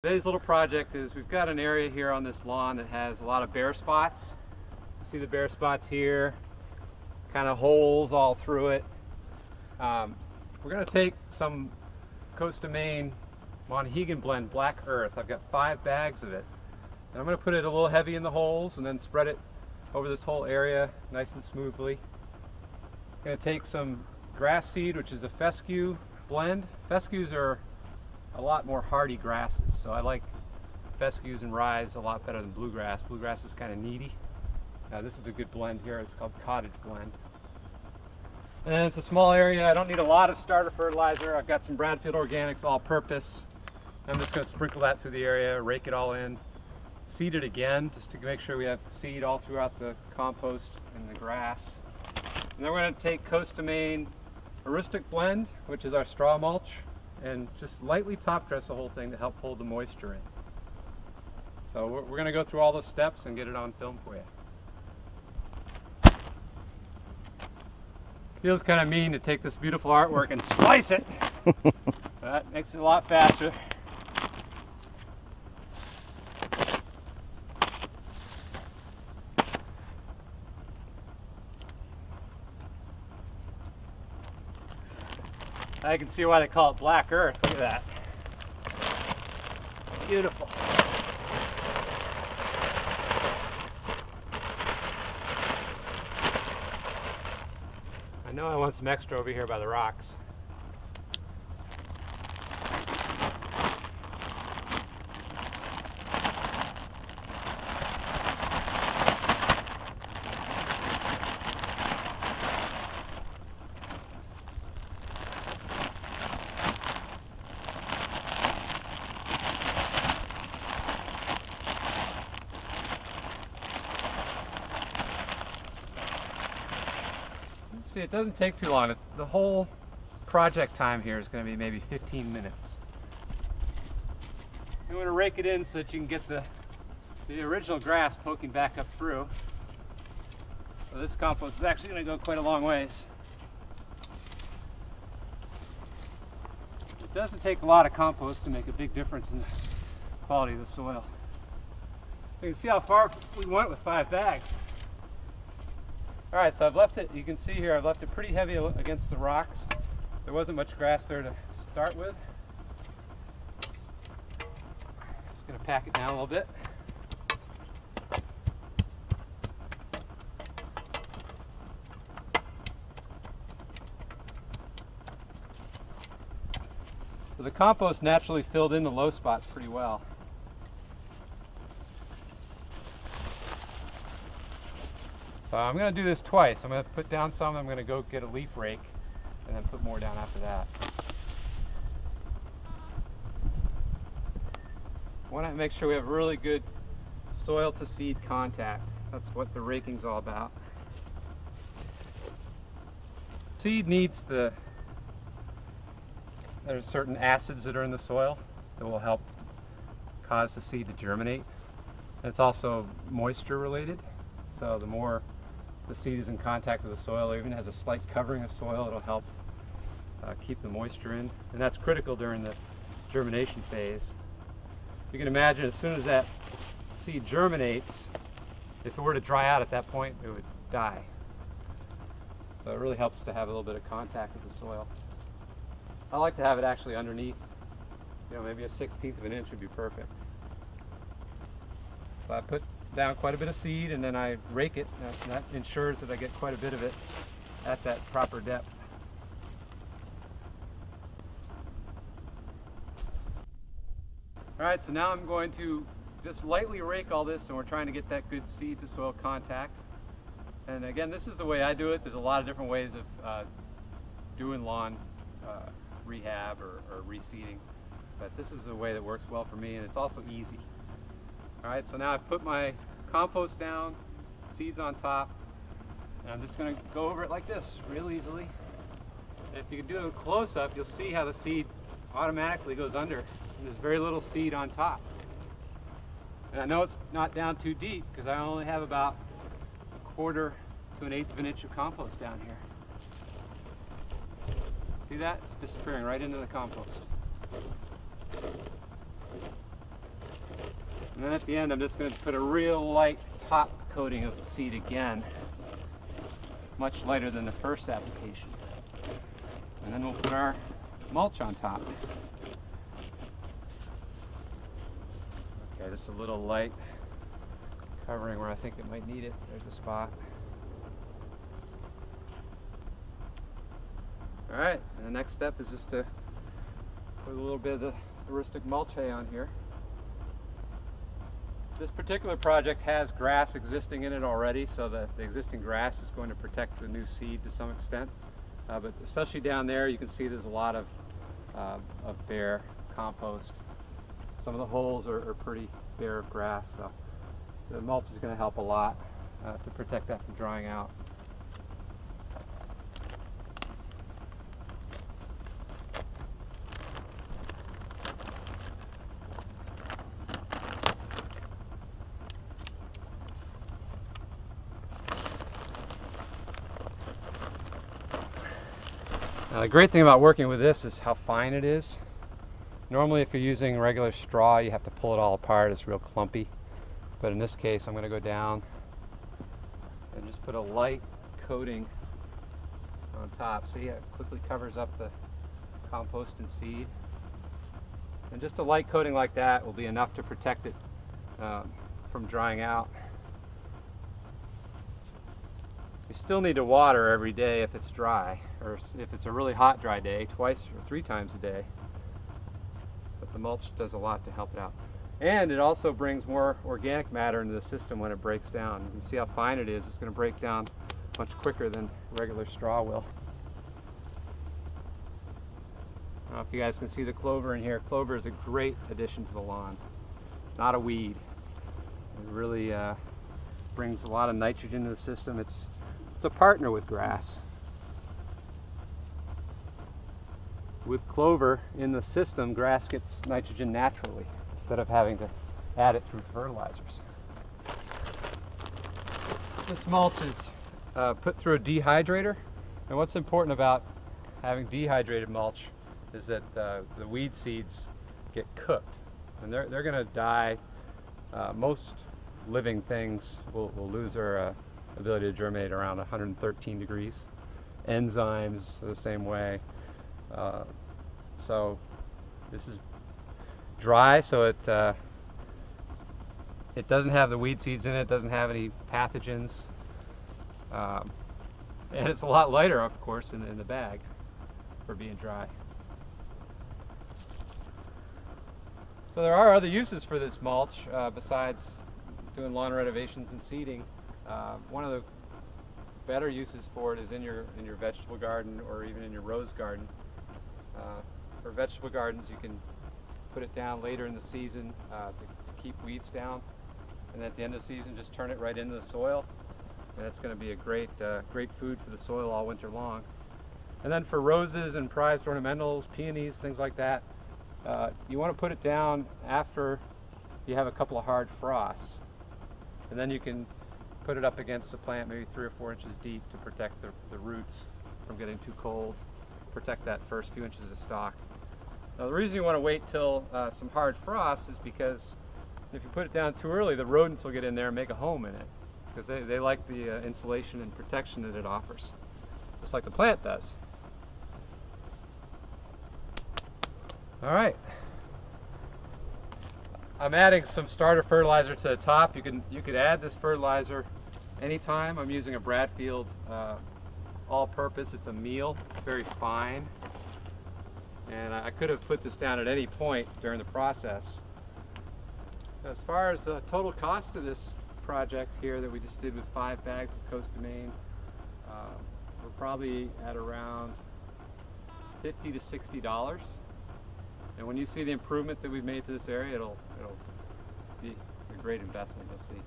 Today's little project is we've got an area here on this lawn that has a lot of bare spots. See the bare spots here, kind of holes all through it. We're going to take some Coast of Maine Monhegan blend black earth. I've got 5 bags of it. And I'm going to put it a little heavy in the holes and then spread it over this whole area nice and smoothly. I'm going to take some grass seed, which is a fescue blend. Fescues are a lot more hardy grasses, so I like fescues and rye a lot better than bluegrass. Bluegrass is kind of needy. This is a good blend here. It's called cottage blend. And then it's a small area. I don't need a lot of starter fertilizer. I've got some Bradfield Organics all-purpose. I'm just going to sprinkle that through the area, rake it all in, seed it again just to make sure we have seed all throughout the compost and the grass. And then we're going to take Coast of Maine Heuristic Blend, which is our straw mulch, and just lightly top dress the whole thing to help hold the moisture in. So we're going to go through all those steps and get it on film for you. Feels kind of mean to take this beautiful artwork and slice it. That makes it a lot faster. I can see why they call it black earth. Look at that. Beautiful. I know I want some extra over here by the rocks. See, it doesn't take too long. The whole project time here is going to be maybe 15 minutes. You want to rake it in so that you can get the original grass poking back up through. So this compost is actually going to go quite a long ways. It doesn't take a lot of compost to make a big difference in the quality of the soil. You can see how far we went with 5 bags. Alright, so I've left it, you can see here, I've left it pretty heavy against the rocks. There wasn't much grass there to start with. Just going to pack it down a little bit. So the compost naturally filled in the low spots pretty well. So I'm going to do this twice. I'm going to put down some, I'm going to go get a leaf rake, and then put more down after that. I want to make sure we have really good soil to seed contact. That's what the raking's all about. Seed needs there's certain acids that are in the soil that will help cause the seed to germinate. And it's also moisture related. So the more the seed is in contact with the soil, or even has a slight covering of soil, it'll help keep the moisture in. And that's critical during the germination phase. You can imagine as soon as that seed germinates, if it were to dry out at that point, it would die. So it really helps to have a little bit of contact with the soil. I like to have it actually underneath, maybe a 1/16 of an inch would be perfect. So I put down quite a bit of seed and then I rake it, and that ensures that I get quite a bit of it at that proper depth. Alright, so now I'm going to just lightly rake all this, and we're trying to get that good seed to soil contact. And again, this is the way I do it. There's a lot of different ways of doing lawn rehab or reseeding, but this is the way that works well for me, and it's also easy. Alright, so now I've put my compost down, seeds on top, and I'm just going to go over it like this, real easily. And if you can do a close-up, you'll see how the seed automatically goes under, and there's very little seed on top. And I know it's not down too deep, because I only have about 1/4 to 1/8 of an inch of compost down here. See that? It's disappearing right into the compost. And then at the end, I'm just going to put a real light top coating of seed again, much lighter than the first application. And then we'll put our mulch on top. Okay, just a little light covering where I think it might need it. There's a spot. Alright, and the next step is just to put a little bit of the rustic mulch hay on here. This particular project has grass existing in it already, so the existing grass is going to protect the new seed to some extent. But especially down there, you can see there's a lot of bare compost. Some of the holes are pretty bare of grass, so the mulch is going to help a lot to protect that from drying out. Now, the great thing about working with this is how fine it is. Normally if you're using regular straw, you have to pull it all apart. It's real clumpy. But in this case, I'm going to go down and just put a light coating on top. See, it quickly covers up the compost and seed. And just a light coating like that will be enough to protect it from drying out. You still need to water every day if it's dry, or if it's a really hot dry day, twice or 3 times a day. But the mulch does a lot to help it out. And it also brings more organic matter into the system when it breaks down. You can see how fine it is. It's going to break down much quicker than regular straw will. I don't know if you guys can see the clover in here. Clover is a great addition to the lawn. It's not a weed. It really brings a lot of nitrogen to the system. It's a partner with grass. With clover in the system, grass gets nitrogen naturally instead of having to add it through fertilizers. This mulch is put through a dehydrator, and what's important about having dehydrated mulch is that the weed seeds get cooked, and they're going to die. Most living things will lose their ability to germinate around 113 degrees. Enzymes are the same way. So this is dry, so it doesn't have the weed seeds in it, doesn't have any pathogens, and it's a lot lighter, of course, in the bag for being dry. So there are other uses for this mulch besides doing lawn renovations and seeding. One of the better uses for it is in your vegetable garden or even in your rose garden. For vegetable gardens, you can put it down later in the season to keep weeds down, and at the end of the season just turn it right into the soil, and that's going to be a great food for the soil all winter long. And then for roses and prized ornamentals, peonies, things like that, you want to put it down after you have a couple of hard frosts, and then you can put it up against the plant maybe 3 or 4 inches deep to protect the roots from getting too cold, protect that first few inches of stalk. Now the reason you want to wait till some hard frost is because if you put it down too early, the rodents will get in there and make a home in it, because they like the insulation and protection that it offers, just like the plant does. All right, I'm adding some starter fertilizer to the top. You could add this fertilizer anytime. I'm using a Bradfield all-purpose. It's a meal. It's very fine, and I could have put this down at any point during the process. As far as the total cost of this project here that we just did with 5 bags of Coast of Maine, we're probably at around $50 to $60. And when you see the improvement that we've made to this area, it'll be a great investment, you'll see.